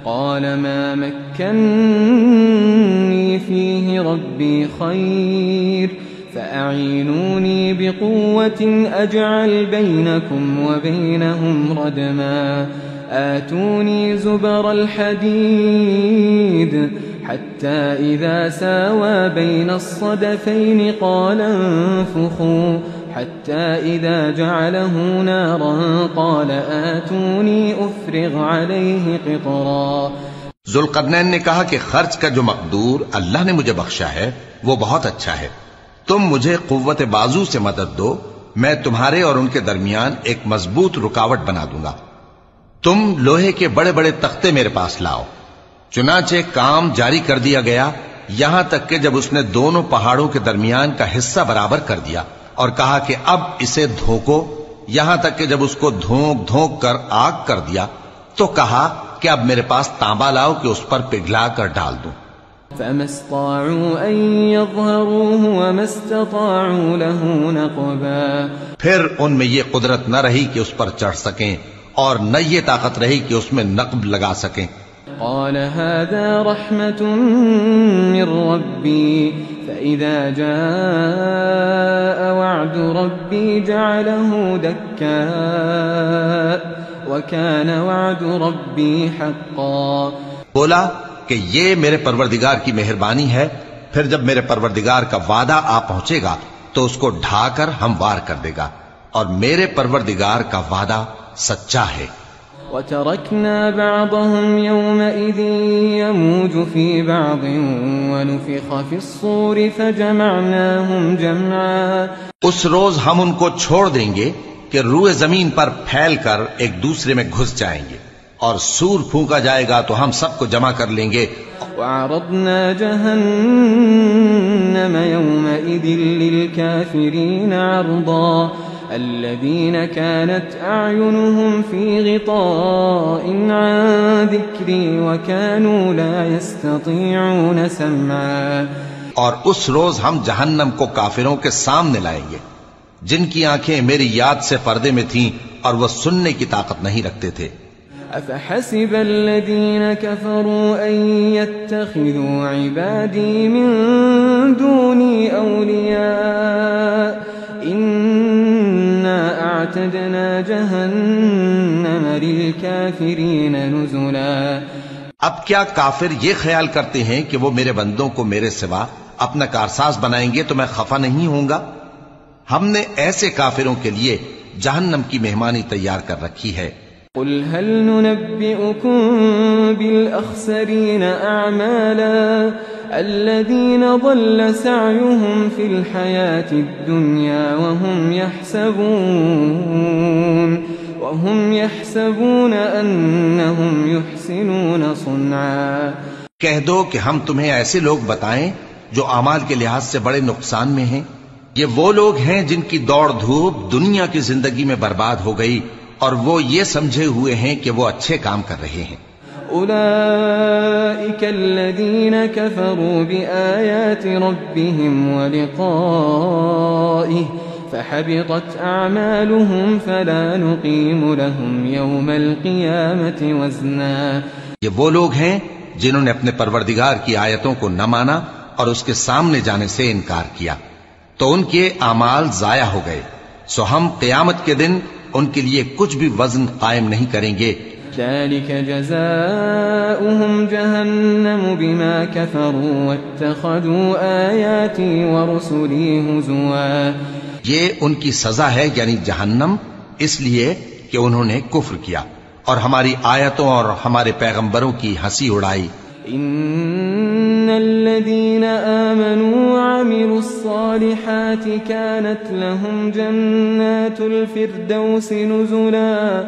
قال ما مكنني فيه ربي خير فأعينوني بقوة أجعل بينكم وبينهم ردما آتوني زبر الحديد حتى إذا ساوى بين الصدفين قال انفخوا حتى إذا جعله نارا قال آتوني أفرغ عليه قطرا. ذوالقرنین نے کہا کہ خرچ کا جو مقدور اللہ نے مجھے بخشا ہے وہ بہت اچھا ہے. تم مجھے قوت بازو سے مدد دو، میں تمہارے اور ان کے درمیان ایک مضبوط رکاوٹ بنا دوں گا. تم لوہے کے بڑے بڑے تختے میرے پاس لاؤ. چنانچہ کام جاری کر دیا گیا یہاں تک کہ جب اس نے دونوں پہاڑوں کے درمیان کا حصہ برابر کر دیا اور کہا کہ اب اسے دھوکو، یہاں تک کہ جب اس کو دھونک دھونک کر آگ کر دیا تو کہا کہ اب میرے پاس تانبا لاؤ کہ اس پر پگھلا کر ڈال دوں. فما استطاعوا أن يظهروه وما استطاعوا له نقبا. پھر ان میں یہ قدرت نہ رہی کہ اس پر چڑھ سکیں اور نہ یہ طاقت رہی کہ اس میں نقب لگا سکیں. قال هذا رحمة من ربي فإذا جاء وعد ربي جعله دكاء وكان وعد ربي حقا. بولا کہ یہ میرے پروردگار کی مہربانی ہے، پھر جب میرے پروردگار کا وعدہ آ پہنچے گا تو اس کو ڈھا کر ہموار کر دے گا، اور میرے پروردگار کا وعدہ سچا ہے. وتركنا بعضهم يومئذ يموج في بعض ونفخ في الصور فجمعناهم جمعا. اس روز ہم ان کو چھوڑ دیں گے کہ روئے زمین پر پھیل کر ایک دوسرے میں گھس جائیں گے، اور سور پھونکا جائے گا تو ہم سب کو جمع کر لیں گے. وعرضنا جهنم يومئذ للكافرين عرضا الذين كانت أعينهم في غطاء عن ذكري وكانوا لا يستطيعون سمعا. اور اس روز ہم جہنم کو کافروں کے سامنے لائیں گے جن کی آنکھیں میری یاد سے پردے میں تھیں اور وہ سننے کی طاقت نہیں رکھتے تھے. أفحسب الذين كفروا أن يتخذوا عبادي من دوني أولياء إنا أعتدنا جهنم للكافرين نزلا. اب کیا کافر یہ خیال کرتے ہیں کہ وہ میرے بندوں کو میرے سوا اپنا کارساز بنائیں گے تو میں خفا نہیں ہوں گا؟ ہم نے ایسے کافروں کے لیے جہنم کی مہمانی تیار کر رکھی ہے. قل هل ننبئكم بالأخسرين أعمالا الذين ضل سعيهم في الحياة الدنيا وهم يحسبون أنهم يحسنون صنعا. کہہ دو کہ ہم تمہیں ایسے لوگ بتائیں جو اعمال کے لحاظ سے بڑے نقصان میں ہیں. یہ وہ لوگ ہیں جن کی دوڑ دھوپ دنیا کی زندگی میں برباد ہو گئی اور وہ یہ سمجھے ہوئے ہیں کہ وہ اچھے کام کر رہے ہیں. أولئك الذين كفروا بآيات ربهم ولقائه فحبطت أعمالهم فلا نقيم لهم يوم القيامة وزنا. یہ وہ لوگ ہیں جنہوں نے اپنے پروردگار کی آیتوں کو نہ مانا اور اس کے سامنے جانے سے انکار کیا تو ان کے اعمال ضائع ہو گئے، سو ہم قیامت کے دن ان کے لیے کچھ بھی وزن قائم نہیں کریں گے. ذلك جزاؤهم جهنم بما كفروا واتخذوا آياتي ورسلي هزوا. یہ ان کی سزا ہے یعنی جہنم، اس لیے کہ انہوں نے کفر کیا اور ہماری آیتوں اور ہمارے پیغمبروں کی ہنسی اڑائی. ان الذين آمنوا وعملوا الصالحات كانت لهم جنات الفردوس نزلا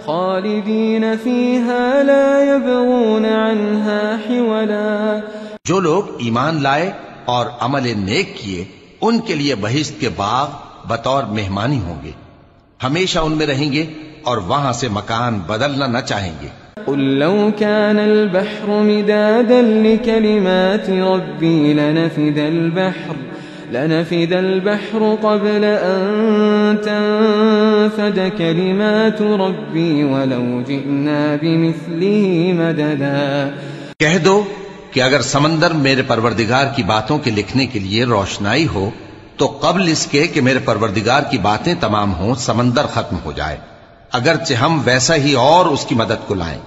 خالدين فيها لا يبغون عنها حولا. جو لوگ ایمان لائے اور عمل نیک کیے ان کے لیے بہشت کے باغ بطور مہمانی ہوں گے، ہمیشہ ان میں رہیں گے اور وہاں سے مکان بدلنا نہ چاہیں گے. قل لو كان البحر مدادا لكلمات ربي لنفد البحر قبل أن تنفد كلمات ربي ولو جئنا بمثله مددا. کہہ دو کہ اگر سمندر میرے پروردگار کی باتوں کے لکھنے کے لیے روشنائی ہو تو قبل اس کے کہ میرے پروردگار کی باتیں تمام ہوں سمندر ختم ہو جائے، اگرچہ ہم ویسا ہی اور اس کی مدد کو لائیں.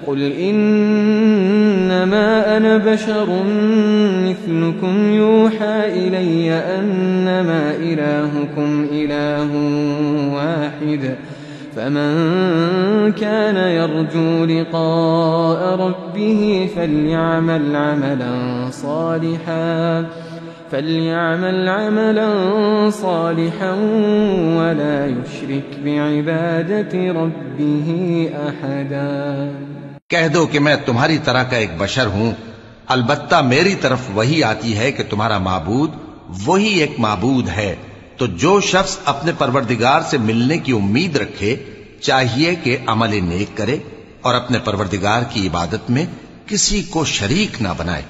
قل انما انا بشر مثلكم يوحى الي انما الهكم اله واحد فمن كان يرجو لقاء ربه فليعمل عملا صالحا ولا يشرك بعبادة ربه أحدا. کہہ دو کہ میں تمہاری طرح کا ایک بشر ہوں، البتہ میری طرف وہی آتی ہے کہ تمہارا معبود وہی ایک معبود ہے، تو جو شخص اپنے پروردگار سے ملنے کی امید رکھے چاہیے کہ عمل نیک کرے اور اپنے پروردگار کی عبادت میں کسی کو شریک نہ بنائے.